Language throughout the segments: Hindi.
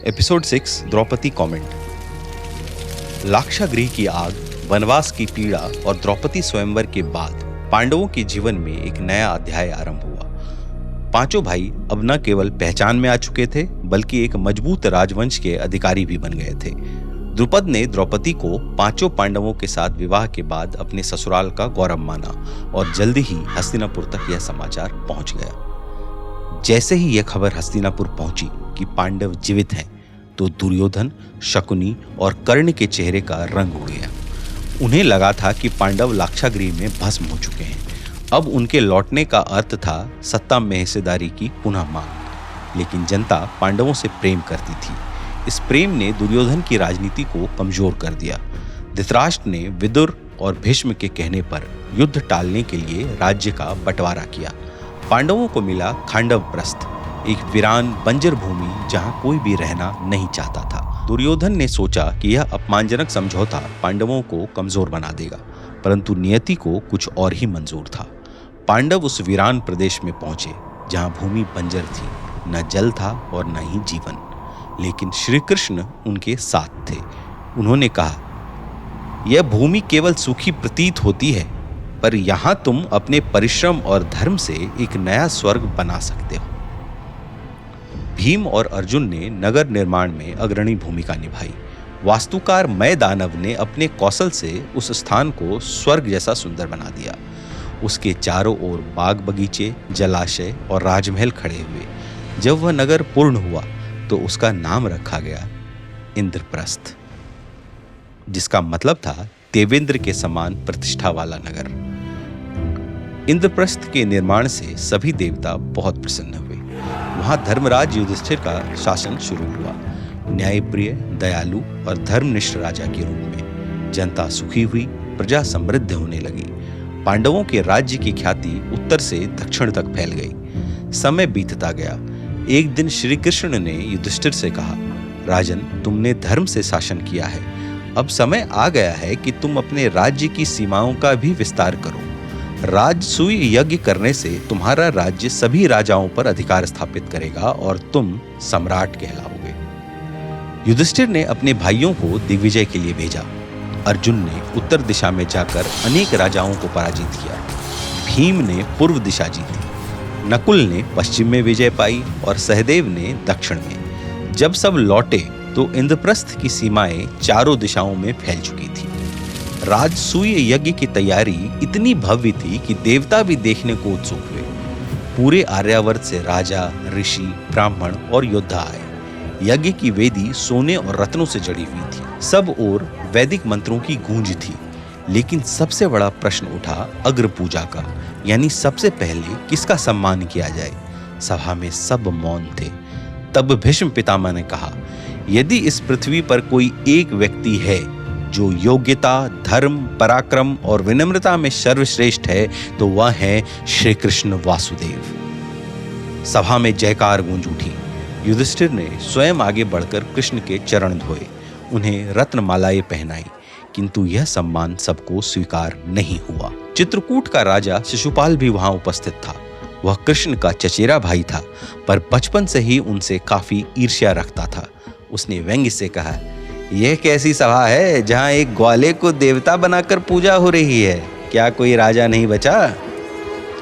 Episode 6 Draupadi comment. लाक्षागृह की आग, वनवास की पीड़ा और द्रौपदी स्वयंवर के बाद पांडवों के जीवन में एक नया अध्याय आरंभ हुआ। पांचों भाई अब न केवल पहचान में आ चुके थे बल्कि एक मजबूत राजवंश के अधिकारी भी बन गए थे। द्रुपद ने द्रौपदी को पांचों पांडवों के साथ विवाह के बाद अपने ससुराल का गौरव माना और जल्दी ही हस्तिनापुर तक यह समाचार पहुंच गया। जैसे ही यह खबर हस्तिनापुर पहुंची कि पांडव जीवित हैं, तो दुर्योधन, शकुनी और कर्ण के चेहरे का रंग उड़ गया। उन्हें लगा था कि पांडव लाक्षागृह में भस्म हो चुके हैं। अब उनके लौटने का अर्थ था सत्ता में हिस्सेदारी की पुनः मांग। लेकिन जनता पांडवों से प्रेम करती थी। इस प्रेम ने दुर्योधन की राजनीति को कमजोर कर दिया। धृतराष्ट्र ने विदुर और भीष्म के कहने पर युद्ध टालने के लिए राज्य का बंटवारा किया। पांडवों को मिला खांडव प्रस्थ, एक वीरान बंजर भूमि जहां कोई भी रहना नहीं चाहता था। दुर्योधन ने सोचा कि यह अपमानजनक समझौता पांडवों को कमजोर बना देगा, परंतु नियति को कुछ और ही मंजूर था। पांडव उस वीरान प्रदेश में पहुंचे जहां भूमि बंजर थी, न जल था और न ही जीवन। लेकिन श्री कृष्ण उनके साथ थे। उन्होंने कहा, यह भूमि केवल सूखी प्रतीत होती है, पर यहां तुम अपने परिश्रम और धर्म से एक नया स्वर्ग बना सकते हो। भीम और अर्जुन ने नगर निर्माण में अग्रणी भूमिका निभाई। वास्तुकार मय दानव ने अपने कौशल से उस स्थान को स्वर्ग जैसा सुंदर बना दिया। उसके चारों ओर बाग बगीचे, जलाशय और राजमहल खड़े हुए। जब वह नगर पूर्ण हुआ तो उसका नाम रखा गया इंद्रप्रस्थ, जिसका मतलब था देवेंद्र के समान प्रतिष्ठा वाला नगर। इंद्रप्रस्थ के निर्माण से सभी देवता बहुत प्रसन्न हुए। वहां धर्मराज युधिष्ठिर का शासन शुरू हुआ, न्यायप्रिय, दयालु और धर्मनिष्ठ राजा के रूप में। जनता सुखी हुई, प्रजा समृद्ध होने लगी। पांडवों के राज्य की ख्याति उत्तर से दक्षिण तक फैल गई। समय बीतता गया। एक दिन श्री कृष्ण ने युधिष्ठिर से कहा, राजन, तुमने धर्म से शासन किया है। अब समय आ गया है कि तुम अपने राज्य की सीमाओं का भी विस्तार करो। राजसूय यज्ञ करने से तुम्हारा राज्य सभी राजाओं पर अधिकार स्थापित करेगा और तुम सम्राट कहलाओगे। युधिष्ठिर ने अपने भाइयों को दिग्विजय के लिए भेजा। अर्जुन ने उत्तर दिशा में जाकर अनेक राजाओं को पराजित किया। भीम ने पूर्व दिशा जीती। नकुल ने पश्चिम में विजय पाई और सहदेव ने दक्षिण में। जब सब लौटे तो इंद्रप्रस्थ की सीमाएं चारों दिशाओं में फैल चुकी थी। राजसूय यज्ञ की तैयारी इतनी भव्य थी कि देवता भी देखने को उत्सुक हुए। पूरे आर्यावर्त से राजा, ऋषि, ब्राह्मण और योद्धा आए। यज्ञ की वेदी सोने और रत्नों से जड़ी हुई थी। सब ओर वैदिक मंत्रों की गूंज थी। लेकिन सबसे बड़ा प्रश्न उठा अग्र पूजा का, यानी सबसे पहले किसका सम्मान किया जाए। सभा में सब मौन थे। तब भीष्म पितामह ने कहा, यदि इस पृथ्वी पर कोई एक व्यक्ति है जो योग्यता, धर्म, पराक्रम और विनम्रता में सर्वश्रेष्ठ है, तो वह है श्री कृष्ण वासुदेव। सभा में जयकार गूंज उठी। युधिष्ठिर ने स्वयं आगे बढ़कर कृष्ण के चरण धोए, उन्हें रत्नमालाएं पहनाई, किंतु यह सम्मान सबको स्वीकार नहीं हुआ। चित्रकूट का राजा शिशुपाल भी वहां उपस्थित था। वह कृष्ण का चचेरा भाई था, पर बचपन से ही उनसे काफी ईर्ष्या रखता था। उसने व्यंग्य से कहा, यह कैसी सभा है जहां एक ग्वाले को देवता बनाकर पूजा हो रही है? क्या कोई राजा नहीं बचा?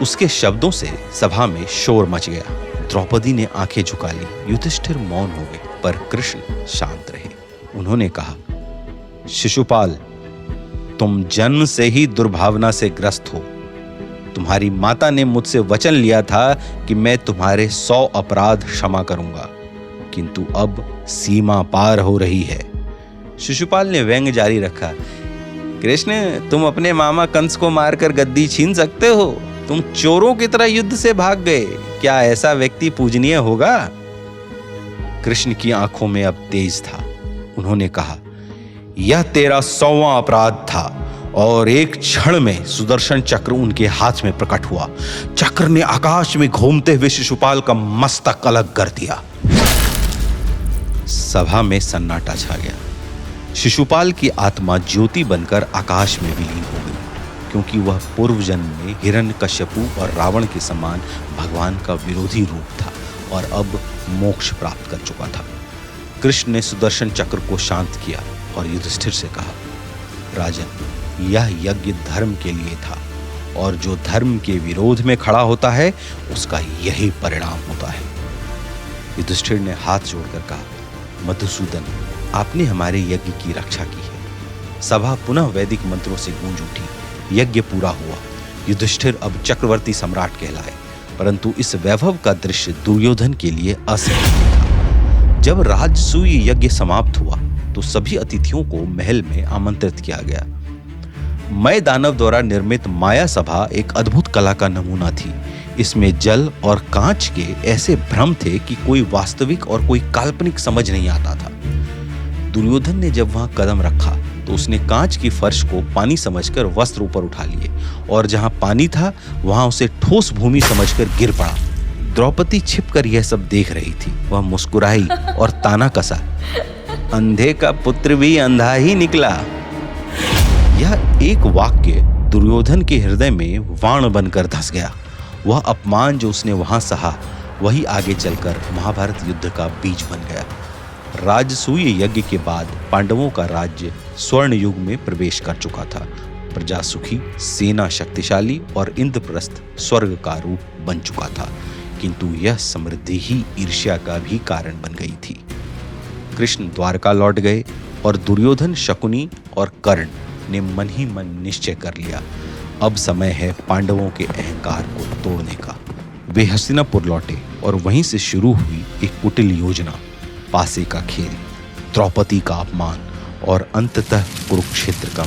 उसके शब्दों से सभा में शोर मच गया। द्रौपदी ने आंखें झुका ली। युधिष्ठिर मौन हो गए, पर कृष्ण शांत रहे। उन्होंने कहा, शिशुपाल, तुम जन्म से ही दुर्भावना से ग्रस्त हो। तुम्हारी माता ने मुझसे वचन लिया था कि मैं तुम्हारे 100 अपराध क्षमा करूंगा, किंतु अब सीमा पार हो रही है। शिशुपाल ने व्यंग्य जारी रखा, कृष्ण, तुम अपने मामा कंस को मारकर गद्दी छीन सकते हो? तुम चोरों की तरह युद्ध से भाग गए। क्या ऐसा व्यक्ति पूजनीय होगा? कृष्ण की आंखों में अब तेज था। उन्होंने कहा, यह तेरा 100वां अपराध था। और एक क्षण में सुदर्शन चक्र उनके हाथ में प्रकट हुआ। चक्र ने आकाश में घूमते हुए शिशुपाल का मस्तक अलग कर दिया। सभा में सन्नाटा छा गया। शिशुपाल की आत्मा ज्योति बनकर आकाश में विलीन हो गई, क्योंकि वह पूर्व जन्म में हिरण्यकश्यपु और रावण के समान भगवान का विरोधी रूप था और अब मोक्ष प्राप्त कर चुका था। कृष्ण ने सुदर्शन चक्र को शांत किया और युधिष्ठिर से कहा, राजन, यह यज्ञ धर्म के लिए था और जो धर्म के विरोध में खड़ा होता है उसका यही परिणाम होता है। युधिष्ठिर ने हाथ जोड़कर कहा, मधुसूदन, आपने हमारे यज्ञ की रक्षा की है। सभा पुनः वैदिक मंत्रों से गूंज उठी। यज्ञ पूरा हुआ। युधिष्ठिर अब चक्रवर्ती सम्राट कहलाए, परंतु इस वैभव का दृश्य दुर्योधन के लिए असहनीय था। जब राजसूय यज्ञ समाप्त हुआ तो सभी अतिथियों को महल में आमंत्रित किया गया। मय दानव द्वारा निर्मित माया सभा एक अद्भुत कला का नमूना थी। इसमें जल और कांच के ऐसे भ्रम थे कि कोई वास्तविक और कोई काल्पनिक समझ नहीं आता था। दुर्योधन ने जब वहां कदम रखा तो उसने कांच की फर्श को पानी समझकर वस्त्र ऊपर उठा लिए और जहां पानी था वहां उसे ठोस भूमि समझकर गिर पड़ा। द्रौपदी छिपकर यह सब देख रही थी। वह मुस्कुराई और ताना कसा, अंधे का पुत्र भी अंधा ही निकला। यह एक वाक्य दुर्योधन के हृदय में वाण बनकर धंस गया। वह अपमान जो उसने वहां सहा वही आगे चलकर महाभारत युद्ध का बीज बन गया। राजसूय यज्ञ के बाद पांडवों का राज्य स्वर्ण युग में प्रवेश कर चुका था। प्रजा सुखी, सेना शक्तिशाली और इंद्रप्रस्थ स्वर्ग का रूप बन चुका था, किंतु यह समृद्धि ही ईर्ष्या का भी कारण बन गई थी। कृष्ण द्वारका लौट गए और दुर्योधन, शकुनी और कर्ण ने मन ही मन निश्चय कर लिया, अब समय है पांडवों के अहंकार को तोड़ने का। वे हस्तिनापुर लौटे और वहीं से शुरू हुई एक कुटिल योजना, पासे का खेल, द्रौपदी का अपमान और अंततः कुरुक्षेत्र का